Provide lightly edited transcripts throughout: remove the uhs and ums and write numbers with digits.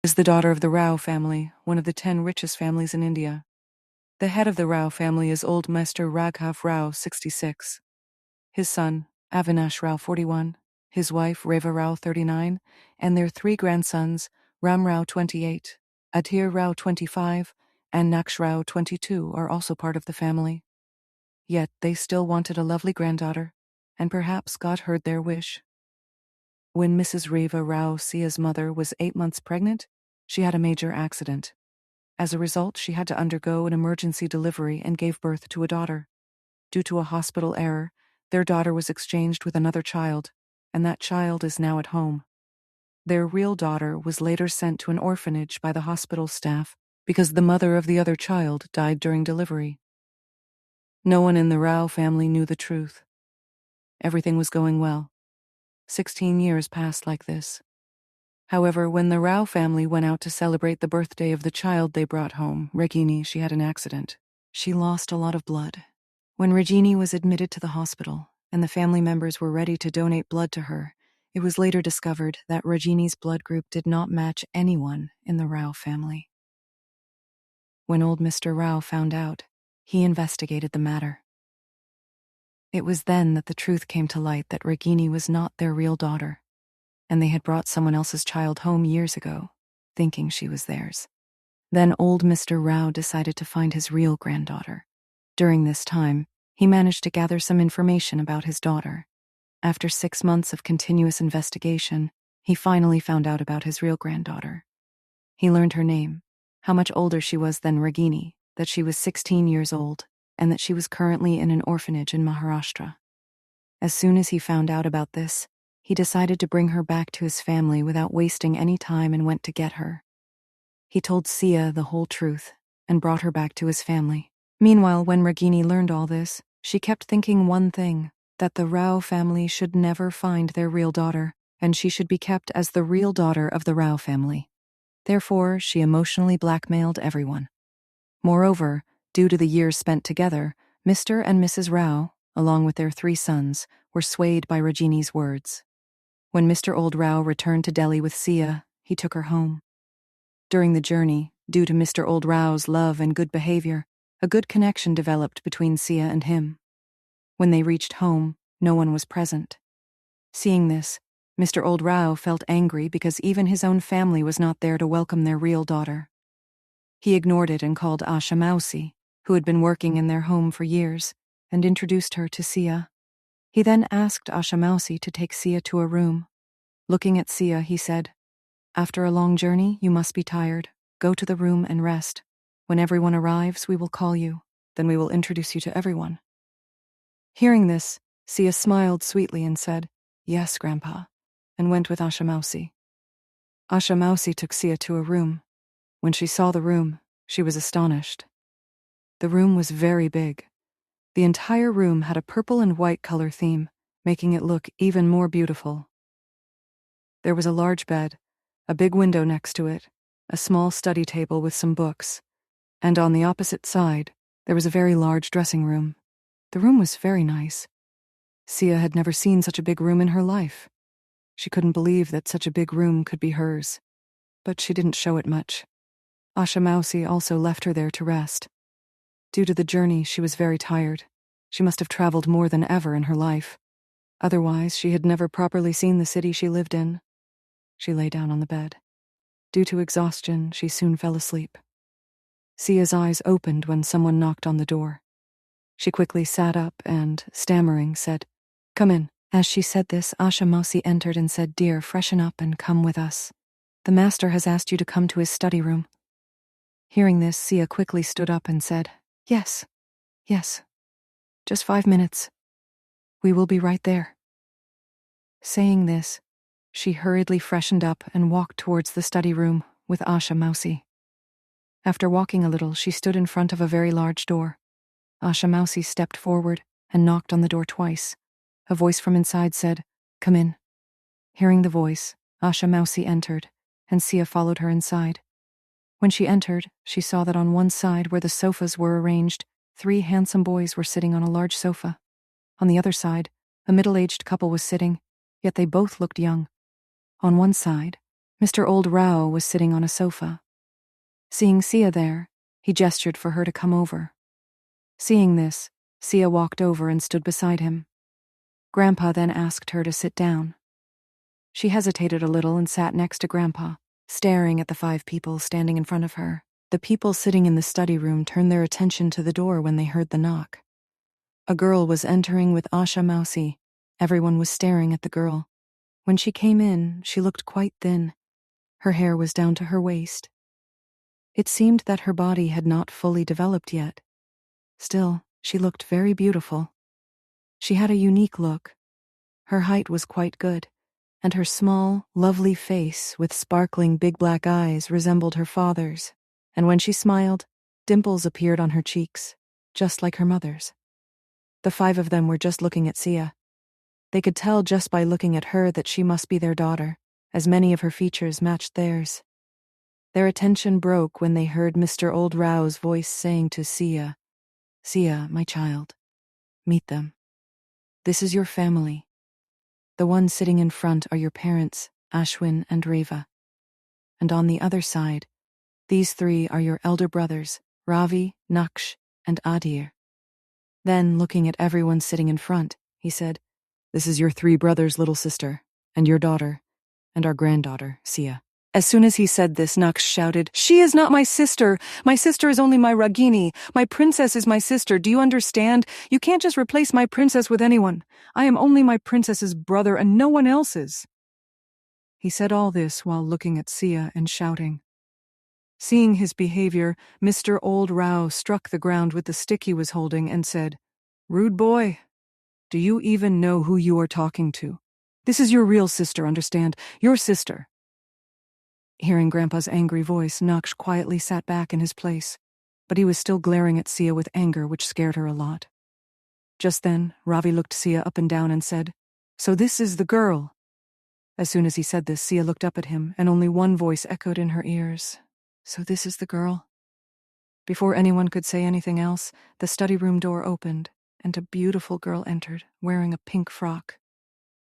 Is the daughter of the Rao family, one of the 10 richest families in India. The head of the Rao family is old Mr. Raghav Rao, 66. His son, Avinash Rao, 41, his wife, Reva Rao, 39, and their 3 grandsons, Ram Rao, 28, Adhir Rao, 25, and Naksh Rao, 22, are also part of the family. Yet they still wanted a lovely granddaughter, and perhaps God heard their wish. When Mrs. Reva Rao, Sia's mother, was 8 months pregnant, she had a major accident. As a result, she had to undergo an emergency delivery and gave birth to a daughter. Due to a hospital error, their daughter was exchanged with another child, and that child is now at home. Their real daughter was later sent to an orphanage by the hospital staff because the mother of the other child died during delivery. No one in the Rao family knew the truth. Everything was going well. 16 years passed like this. However, when the Rao family went out to celebrate the birthday of the child they brought home, Regini, she had an accident. She lost a lot of blood. When Regini was admitted to the hospital and the family members were ready to donate blood to her, it was later discovered that Regini's blood group did not match anyone in the Rao family. When old Mr. Rao found out, he investigated the matter. It was then that the truth came to light that Regini was not their real daughter, and they had brought someone else's child home years ago, thinking she was theirs. Then old Mr. Rao decided to find his real granddaughter. During this time, he managed to gather some information about his daughter. After 6 months of continuous investigation, he finally found out about his real granddaughter. He learned her name, how much older she was than Regini, that she was 16 years old, and that she was currently in an orphanage in Maharashtra. As soon as he found out about this, he decided to bring her back to his family without wasting any time and went to get her. He told Siya the whole truth and brought her back to his family. Meanwhile, when Regini learned all this, she kept thinking one thing, that the Rao family should never find their real daughter, and she should be kept as the real daughter of the Rao family. Therefore, she emotionally blackmailed everyone. Moreover, due to the years spent together, Mr. and Mrs. Rao, along with their 3 sons, were swayed by Regini's words. When Mr. Old Rao returned to Delhi with Siya, he took her home. During the journey, due to Mr. Old Rao's love and good behavior, a good connection developed between Siya and him. When they reached home, no one was present. Seeing this, Mr. Old Rao felt angry because even his own family was not there to welcome their real daughter. He ignored it and called Asha Mausi, who had been working in their home for years, and introduced her to Siya. He then asked Asha Mausi to take Siya to a room. Looking at Siya, he said, "After a long journey, you must be tired. Go to the room and rest. When everyone arrives, we will call you. Then we will introduce you to everyone." Hearing this, Siya smiled sweetly and said, "Yes, Grandpa," and went with Asha Mausi. Asha Mausi took Siya to a room. When she saw the room, she was astonished. The room was very big. The entire room had a purple and white color theme, making it look even more beautiful. There was a large bed, a big window next to it, a small study table with some books, and on the opposite side, there was a very large dressing room. The room was very nice. Siya had never seen such a big room in her life. She couldn't believe that such a big room could be hers, but she didn't show it much. Asha Mausi also left her there to rest. Due to the journey, she was very tired. She must have traveled more than ever in her life. Otherwise, she had never properly seen the city she lived in. She lay down on the bed. Due to exhaustion, she soon fell asleep. Sia's eyes opened when someone knocked on the door. She quickly sat up and, stammering, said, "Come in." As she said this, Asha Mausi entered and said, "Dear, freshen up and come with us. The master has asked you to come to his study room." Hearing this, Siya quickly stood up and said, Yes. Just 5 minutes. We will be right there." Saying this, she hurriedly freshened up and walked towards the study room with Asha Mausi. After walking a little, she stood in front of a very large door. Asha Mausi stepped forward and knocked on the door twice. A voice from inside said, "Come in." Hearing the voice, Asha Mausi entered, and Siya followed her inside. When she entered, she saw that on one side where the sofas were arranged, 3 handsome boys were sitting on a large sofa. On the other side, a middle-aged couple was sitting, yet they both looked young. On one side, Mr. Old Rao was sitting on a sofa. Seeing Siya there, he gestured for her to come over. Seeing this, Siya walked over and stood beside him. Grandpa then asked her to sit down. She hesitated a little and sat next to Grandpa, staring at the 5 people standing in front of her. The people sitting in the study room turned their attention to the door when they heard the knock. A girl was entering with Asha Mausi. Everyone was staring at the girl. When she came in, she looked quite thin. Her hair was down to her waist. It seemed that her body had not fully developed yet. Still, she looked very beautiful. She had a unique look. Her height was quite good, and her small, lovely face with sparkling big black eyes resembled her father's, and when she smiled, dimples appeared on her cheeks, just like her mother's. The 5 of them were just looking at Siya. They could tell just by looking at her that she must be their daughter, as many of her features matched theirs. Their attention broke when they heard Mr. Old Rao's voice saying to Siya, "Siya, my child, meet them. This is your family. The ones sitting in front are your parents, Ashwin and Reva. And on the other side, these 3 are your elder brothers, Ravi, Naksh, and Adir." Then, looking at everyone sitting in front, he said, "This is your 3 brothers' little sister, and your daughter, and our granddaughter, Siya." As soon as he said this, Naksh shouted, "She is not my sister! My sister is only my Ragini! My princess is my sister, do you understand? You can't just replace my princess with anyone. I am only my princess's brother and no one else's." He said all this while looking at Siya and shouting. Seeing his behavior, Mr. Old Rao struck the ground with the stick he was holding and said, "Rude boy, do you even know who you are talking to? This is your real sister, understand? Your sister." Hearing Grandpa's angry voice, Naksh quietly sat back in his place, but he was still glaring at Siya with anger, which scared her a lot. Just then, Ravi looked Siya up and down and said, "So this is the girl." As soon as he said this, Siya looked up at him, and only one voice echoed in her ears, "So this is the girl?" Before anyone could say anything else, the study room door opened, and a beautiful girl entered, wearing a pink frock.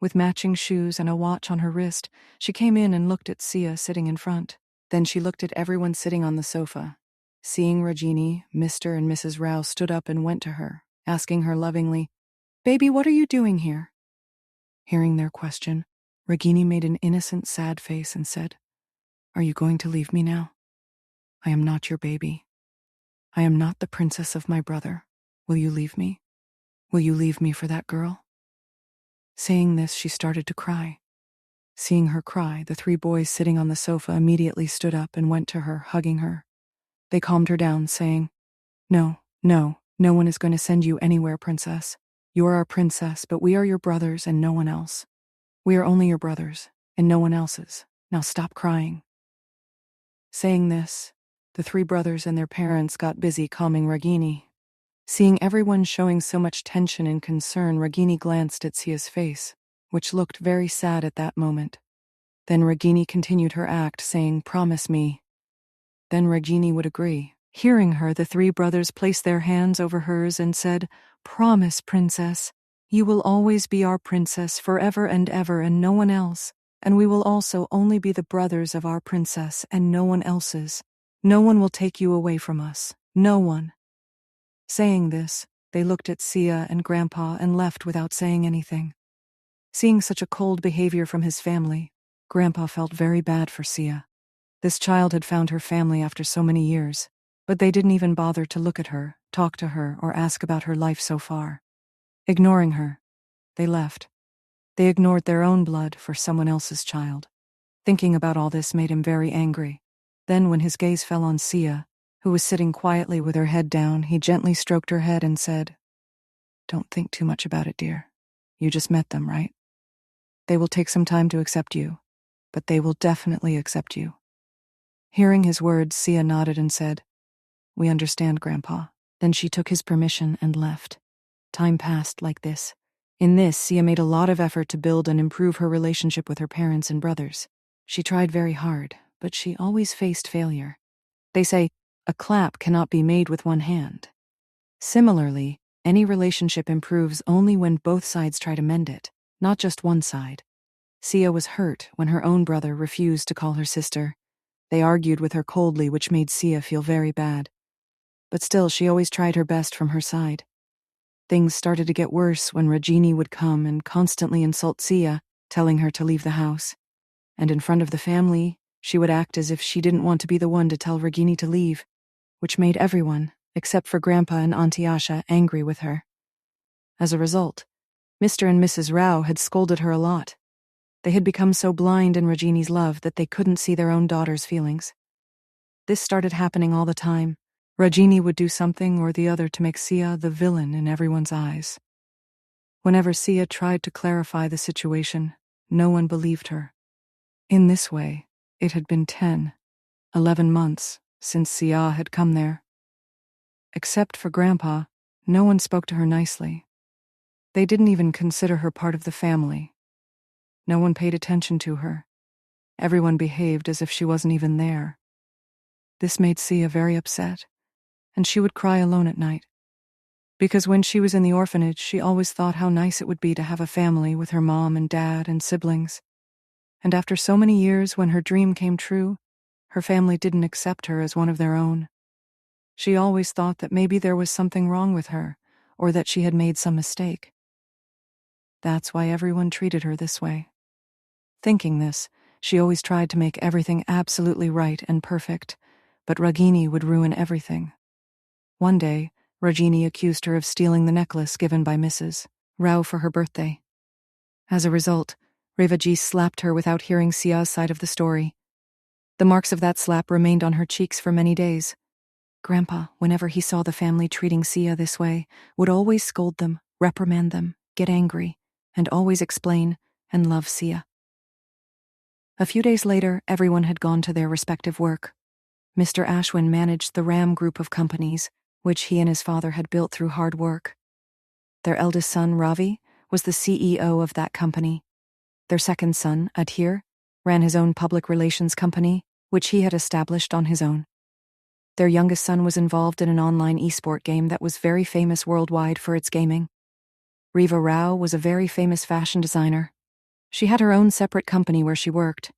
With matching shoes and a watch on her wrist, she came in and looked at Siya sitting in front. Then she looked at everyone sitting on the sofa. Seeing Rajini, Mr. and Mrs. Rao stood up and went to her, asking her lovingly, "Baby, what are you doing here?" Hearing their question, Ragini made an innocent, sad face and said, "Are you going to leave me now? I am not your baby. I am not the princess of my brother. Will you leave me? Will you leave me for that girl?" Saying this, she started to cry. Seeing her cry, the 3 boys sitting on the sofa immediately stood up and went to her, hugging her. They calmed her down, saying, No one is going to send you anywhere, princess. You are our princess, but we are your brothers and no one else. We are only your brothers and no one else's. Now stop crying." Saying this, the 3 brothers and their parents got busy calming Ragini. Seeing everyone showing so much tension and concern, Ragini glanced at Sia's face, which looked very sad at that moment. Then Ragini continued her act, saying, "Promise me." Then Ragini would agree. Hearing her, the 3 brothers placed their hands over hers and said, "Promise, princess. You will always be our princess forever and ever and no one else, and we will also only be the brothers of our princess and no one else's. No one will take you away from us. No one." Saying this, they looked at Siya and Grandpa and left without saying anything. Seeing such a cold behavior from his family, Grandpa felt very bad for Siya. This child had found her family after so many years, but they didn't even bother to look at her, talk to her, or ask about her life so far. Ignoring her, they left. They ignored their own blood for someone else's child. Thinking about all this made him very angry. Then when his gaze fell on Siya, who was sitting quietly with her head down, he gently stroked her head and said, "Don't think too much about it, dear. You just met them, right? They will take some time to accept you, but they will definitely accept you." Hearing his words, Siya nodded and said, "We understand, Grandpa." Then she took his permission and left. Time passed like this. In this, Siya made a lot of effort to build and improve her relationship with her parents and brothers. She tried very hard, but she always faced failure. They say, a clap cannot be made with one hand. Similarly, any relationship improves only when both sides try to mend it, not just one side. Siya was hurt when her own brother refused to call her sister. They argued with her coldly, which made Siya feel very bad. But still, she always tried her best from her side. Things started to get worse when Rajini would come and constantly insult Siya, telling her to leave the house. And in front of the family, she would act as if she didn't want to be the one to tell Ragini to leave, which made everyone, except for Grandpa and Auntie Asha, angry with her. As a result, Mr. and Mrs. Rao had scolded her a lot. They had become so blind in Rajini's love that they couldn't see their own daughter's feelings. This started happening all the time. Rajini would do something or the other to make Siya the villain in everyone's eyes. Whenever Siya tried to clarify the situation, no one believed her. In this way, it had been 10, 11 months since Siya had come there. Except for Grandpa, no one spoke to her nicely. They didn't even consider her part of the family. No one paid attention to her. Everyone behaved as if she wasn't even there. This made Siya very upset, and she would cry alone at night. Because when she was in the orphanage, she always thought how nice it would be to have a family with her mom and dad and siblings. And after so many years, when her dream came true, her family didn't accept her as one of their own. She always thought that maybe there was something wrong with her, or that she had made some mistake. That's why everyone treated her this way. Thinking this, she always tried to make everything absolutely right and perfect, but Ragini would ruin everything. One day, Rajini accused her of stealing the necklace given by Mrs. Rao for her birthday. As a result, Revaji slapped her without hearing Sia's side of the story. The marks of that slap remained on her cheeks for many days. Grandpa, whenever he saw the family treating Siya this way, would always scold them, reprimand them, get angry, and always explain and love Siya. A few days later, everyone had gone to their respective work. Mr. Ashwin managed the Ram group of companies, which he and his father had built through hard work. Their eldest son, Ravi, was the CEO of that company. Their second son, Adhir, ran his own public relations company, which he had established on his own. Their youngest son was involved in an online esport game that was very famous worldwide for its gaming. Riva Rao was a very famous fashion designer. She had her own separate company where she worked.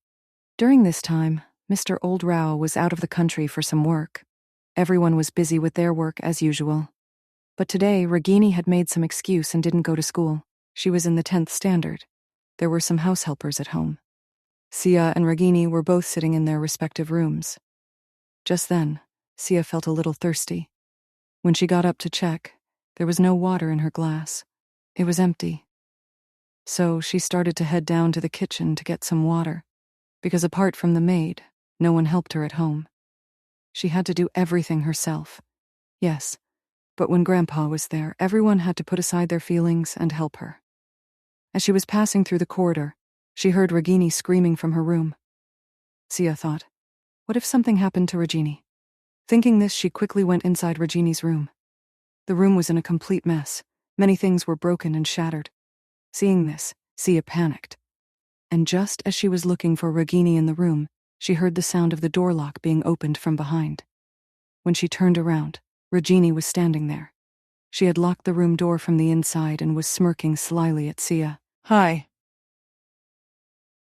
During this time, Mr. Old Rao was out of the country for some work. Everyone was busy with their work as usual. But today, Ragini had made some excuse and didn't go to school. She was in the 10th standard. There were some house helpers at home. Siya and Ragini were both sitting in their respective rooms. Just then, Siya felt a little thirsty. When she got up to check, there was no water in her glass. It was empty. So she started to head down to the kitchen to get some water, because apart from the maid, no one helped her at home. She had to do everything herself. Yes, but when Grandpa was there, everyone had to put aside their feelings and help her. As she was passing through the corridor, she heard Ragini screaming from her room. Siya thought, what if something happened to Ragini? Thinking this, she quickly went inside Ragini's room. The room was in a complete mess. Many things were broken and shattered. Seeing this, Siya panicked. And just as she was looking for Ragini in the room, she heard the sound of the door lock being opened from behind. When she turned around, Ragini was standing there. She had locked the room door from the inside and was smirking slyly at Siya. Hi,